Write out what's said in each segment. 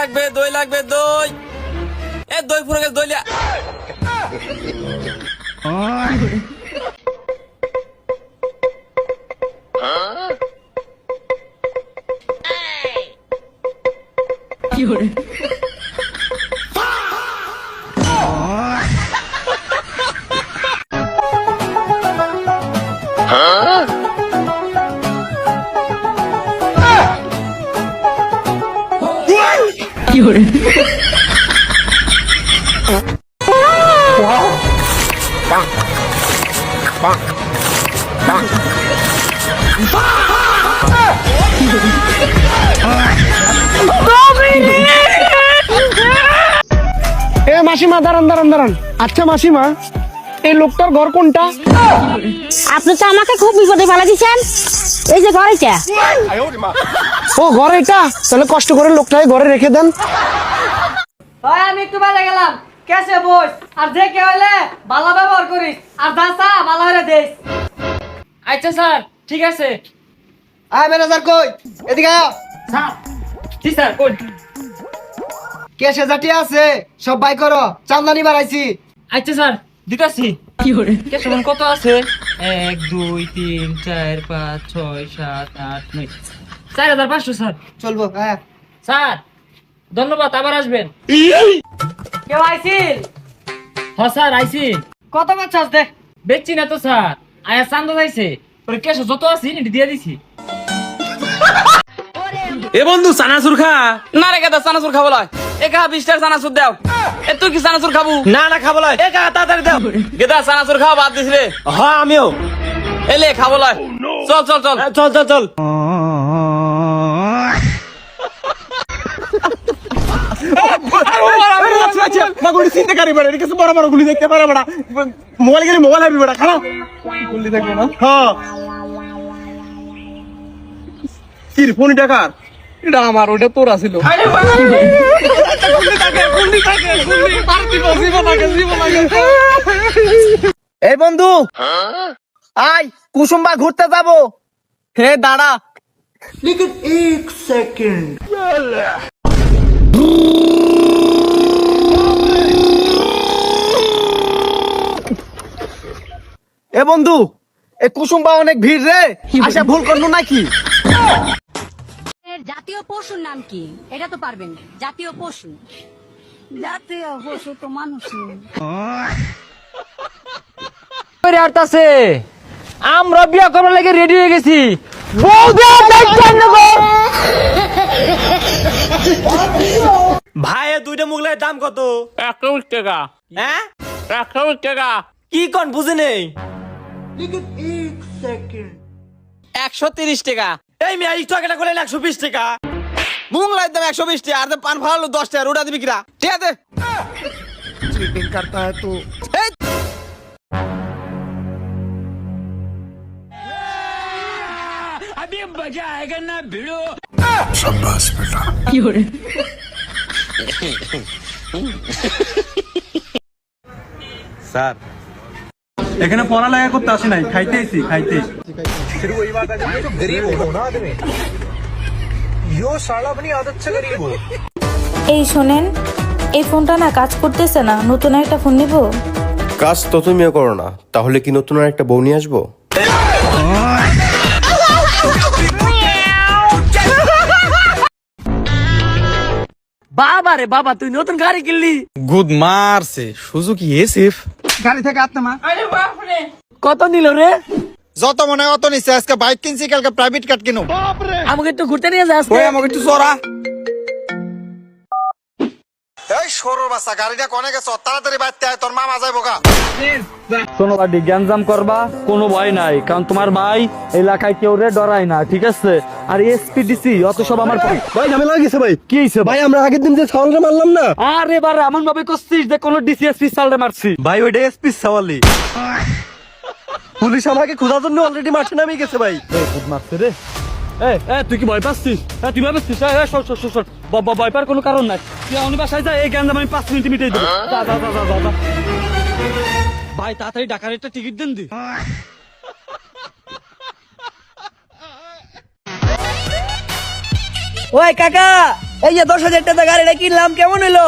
লাগবে দই। এ দই পুরো গেছে, দই লিয়া। মাসিমা দাঁড়ান। আচ্ছা মাসিমা, এই লোকটার ঘর কোনটা? আপনি তো আমাকে খুব বিপদে ফেলা দিচ্ছেন। এই যে ঘর এটা। ও ঘর এটা, তাহলে কষ্ট করে লোকটাকে ঘরে রেখে দেন। ভাই আমি একটু বাইরে গেলাম, কেসে বস আর যে কে হইলে ভালো ব্যবহার করিস আর দাসা ভালো হইলে দেস। আচ্ছা স্যার, ঠিক আছে। আয় ম্যানেজার কই, এদিকে আয়। স্যার, জি স্যার, কোন? কেসে জাতি আছে সব বাই করো, চান্দানি বাড়াইছি। আচ্ছা স্যার, দিতাছি। কেস সমান কত আছে? 1 2 3 4 5 6 7 8 9 4500 স্যার। চলবো হ্যাঁ। স্যার ধন্যবাদ, আবার আসবেন। কেউ আইছিল? হ্যাঁ স্যার, আইছি। কত বাচ্চাস দে? বেচছি না তো স্যার, আয়া চান্দা যাইছে। পরে কেস যত আছে এটি দিয়ে দিছি। এ বন্ধু চানাচুর খা। না রে গাদা, চানাচুর খাবো লয়। একা 20 টাকা চানাচুর দাও। এ তুই কি চানাচুর খাবো? না খাবো লয়। একা তাড়াতাড়ি দাও। গেদা চানাচুর খাওয়া বাদ দিস রে। হ্যাঁ আমিও। এলে খাবো লয়। চল। এটা আমার, ওটা তোর আছিল। এই বন্ধু আয়, কুসুম্বা ঘুরতে যাবো। হে দাঁড়া। এ বন্ধু, এ কুসুম্বা অনেক ভিড় রে, আচ্ছা ভুল করলো নাকি? জাতীয় পশুর নাম কি? এটা তো পারবেন। জাতীয় পশু তো মানুষ। আমরা বিয়া করার লাগে রেডি হয়ে গেছি। ভাই দুইটা মুগলের দাম কত? 120 টাকা। হ্যাঁ 120 টাকা। কি কোন বুঝে নেই? 130 টাকা। এই মেয়ে এই টাকাটা করলেন 120 টাকা। মুগলাই দাম 120 টাকা, আর পান ফালালো 10 টাকা। রোডা দিবি কিরা? ঠিক আছে। চিটিং করতা है तू। अभी मजा आएगा ना भिड़ो। शाबाश बेटा। স্যার এখানে পড়ালেখা করতে আসি নাই, খাইতে এসি। এই শোনেন, এই ফোনটা না কাজ করতেছে না, নতুন একটা ফোন নিব। কাজ তো তুমিও করো না, তাহলে কি নতুন আর একটা বউ নিয়ে আসবো? বাবা রে বাবা, তুই নতুন গাড়ি কিনলি? গুড মারছে সুজুকি এসএফ। গাড়ি থেকে আত্মা মা। আরে বাপ রে, কত নিল রে? যত মনে হয় অত নিচ্ছে। আজকে বাইক কিনছি, কালকে প্রাইভেট কার কিনো। আমাকে একটু ঘুরতে নিয়ে যাস। ওই আমাকে একটু চড়া। এই সরুর বাচ্চা, গাড়িটা কোনে গেছ? তাড়াতাড়ি বাইতে আয়, তোর মামা যাইবো গা। শোনো বাড়ি, গ্যাঞ্জাম করবা কোনো ভয় নাই, কারণ তোমার ভাই এলাকায় কেউ রে ডরায় না, ঠিক আছে? আর এসপিডিসি অত সব আমার ভাই ঝামেলা হয়ে গেছে ভাই। কি হয়েছে ভাই আমরা আগের দিন যে সাউন্ডে মারলাম না, আরে বারে এমন ভাবে করছিস যে কোনো ডিসিএসপি সালরে মারছি। ভাই ওইটা এসপি সাওয়ালি। পুলিশ আমাকে খোঁজার জন্য অলরেডি মাঠে নামিয়ে গেছে ভাই। খুব মারছে রে। তুই কি ভয় পাচ্ছিস? তুই ভয় পাচ্ছিস? সর। ভয় পাওয়ার কোনো কারণ নাই। তুই অন্য বাসায় যা, এই গ্যাঞ্জাম আমি 5 মিনিট মিটাই দেবো। যা। ভাই তাড়াতাড়ি ঢাকার একটা টিকিট দেন দি। ওই কাকা, এই যে 10,000 টাকা গাড়িটা কিনলাম কেমন হইলো?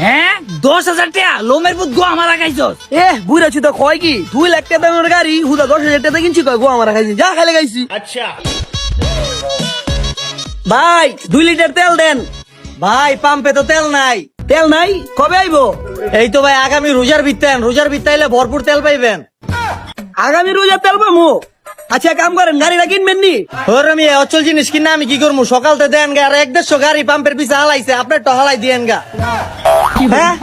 হ্যাঁ 10,000 টাকা লোমের পুত গো আমার খাইছস। বুড়া তো কয় কি 2 লাখ টাকা দামের গাড়ি হুদা 10,000 টাকা কিনছি কয় গো আমরা খাইছি যা খাইলে খাইছি। আচ্ছা ভাই 2 লিটার তেল দেন। ভাই পাম্পে তো তেল নাই। তেল নাই কবে আইবো? এই তো ভাই আগামী রোজার ভিত্তাইলে ভরপুর তেল পাইবেন। আগামী রোজার তেল পাবো? আচ্ছা কাম করেন গাড়িটা কিনবেন নি? ওর আমি অচল জিনিস কিনা আমি কি করবো? সকালতে দেন গা আর 1-150 গাড়ি পাম্পের পিছে হালাইছে আপনার তো হালাই দিয়েন গা। হ্যাঁ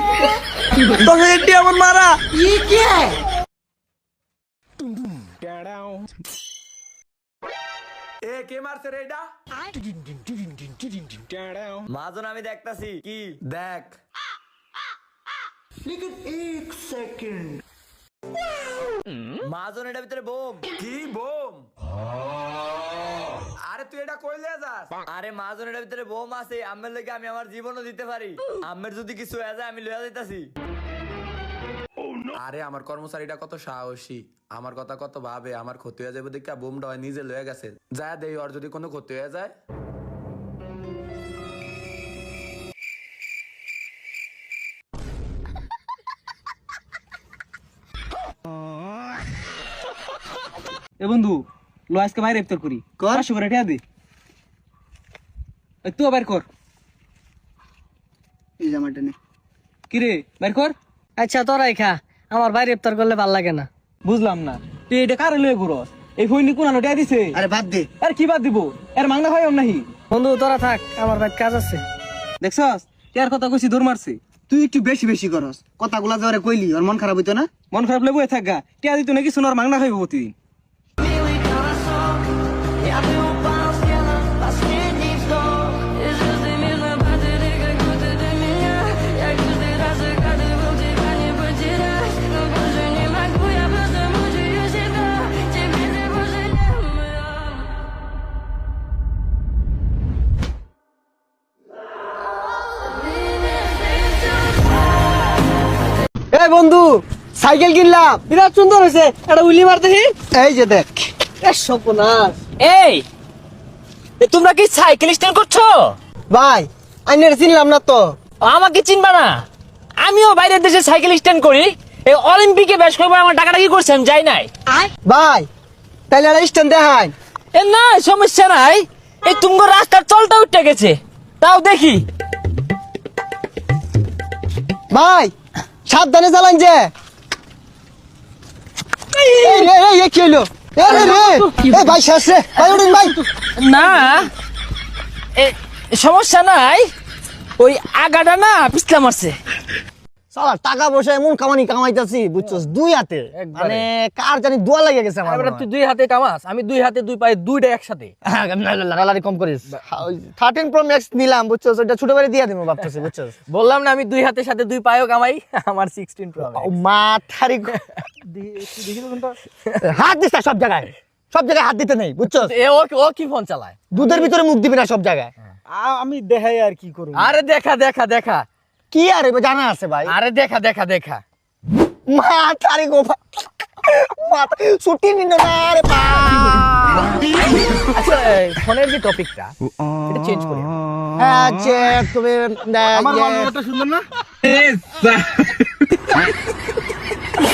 10,000 টাকা আমার মারা কে মারছে রে এটা? মাজন আমি দেখতাছি কি দেখ। মাজন এটার ভিতরে বোম। কি বোম? আরে তুই এটা কইলে যাস? আরে মাজন এটার ভিতরে বোম আছে, আম্মের লগে আমি আমার জীবনও দিতে পারি। আম্মের যদি কিছু হয়ে যায় আমি লইয়া যাইতাছি। আরে আমার কর্মচারীটা কত সাহসী, আমার কথা কত ভাবে, আমার ক্ষতি হয়ে যাবে দেখে বোমটা হয় নিজে লয়ে গেছে। যা দেই ওর যদি কোনো ক্ষতি হয়ে যায়। এ বন্ধু লো আজকে বাইরে ইফতার করি কর 500 করে টাকা দে। তুই বাইর কর এই জামাটা নে। কি রে বাইর কর। আচ্ছা তোরাই খা, আমার বাইরে ইফতার করলে ভাল লাগে না। বুঝলাম না তুই এটা কারে লয়ে ঘুরস? এই ফইনি কোন আনো টাকা দিছে? আরে বাদ দে। আরে কি বাদ দিব? এর মাংনা হয় নাহি। বন্ধু তোরা থাক, আমার বাইরে কাজ আছে। দেখছস তার কথা কইছি দৌড় মারছে। তুই একটু বেশি বেশি করস কথাগুলা যারে কইলি ওর মন খারাপ হইতো না? মন খারাপ লই বই থাক গা টাকা দিত না কিছু না, ওর মাংনা খাইব প্রতিদিন। এই বন্ধু সাইকেল কিনলাম, বিরাট সুন্দর হয়েছে, এটা উইলি মারতে। এই যে দেখ। সর্বনাশ। এই তোমরা কি সাইকেল স্ট্যান্ড করছো? ভাই আইনের চিনলাম না তো। আমাকে চিনবা না? আমিও বাইরের দেশে সাইকেল স্ট্যান্ড করি। এই অলিম্পিকে বেশ কয়েকবার আমার টাকাটা কি করছি আমি যাই নাই। ভাই তাইলে আর স্ট্যান্ড দেখাই। এ না সমস্যা নাই, এই তুমগো রাস্তার চলটা উঠে গেছে তাও দেখি। ভাই সাবধানে চালান যে। কি হলো? ভাই শেষ রে ভাই উঠুন ভাই। না সমস্যা নাই, ওই আগাটা না পিছলা মারছে। সালা টাকা পয়সা এমন কামানি কামাইতাছি বুঝছস 2 হাতে, মানে কার জানি দোয়া লাগে গেছে আমার। তুই 2 হাতে কামাস, আমি 2 হাতে 2 পায়ে 2টা একসাথে। লাগালারি কম করিস। 13 Pro Max নিলাম বুঝছস, ওটা ছোট করে দিয়া দেবো ভাবতেছি বুঝছস। বললাম না আমি 2 হাতের সাথে 2 পায়েও কামাই। আমার 16 Pro Max। মাথারি হাত দিস না সব জায়গায় হাত দিতে নেই বুঝছস। ও কি ফোন চালায়? দুধের ভিতরে মুখ দিবি না সব জায়গায়। আমি দেখাই আর কি করব। আরে দেখা দেখা দেখা কি আরে জানা আছে ভাই। আরে দেখা দেখা দেখা মাথারি গো মাথা ছুটি নিন না রে বা। আচ্ছা ফোনের যে টপিকটা এটা চেঞ্জ করি। আচ্ছা তুমি আমার মামলাটা শুনলেন না?